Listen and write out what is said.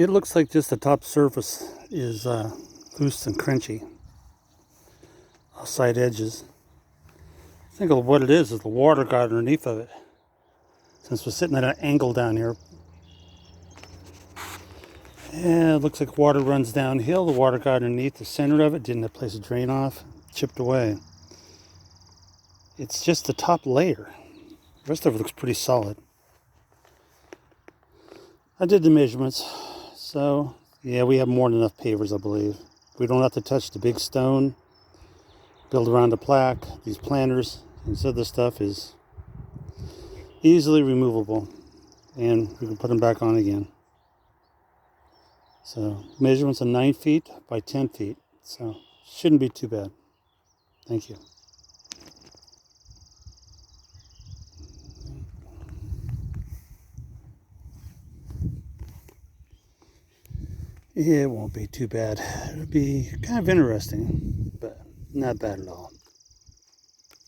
It looks like just the top surface is loose and crunchy. Side edges. I think of what it is the water got underneath of it. Since we're sitting at an angle down here. Yeah, it looks like water runs downhill. The water got underneath the center of it, didn't have a place to drain off, chipped away. It's just the top layer. The rest of it looks pretty solid. I did the measurements, so yeah, we have more than enough pavers, I believe. We don't have to touch the big stone, build around the plaque, these planters, and so this stuff is easily removable, and we can put them back on again. So measurements are 9 feet by 10 feet, so shouldn't be too bad. Thank you. Yeah, it won't be too bad. It'll be kind of interesting, but not bad at all.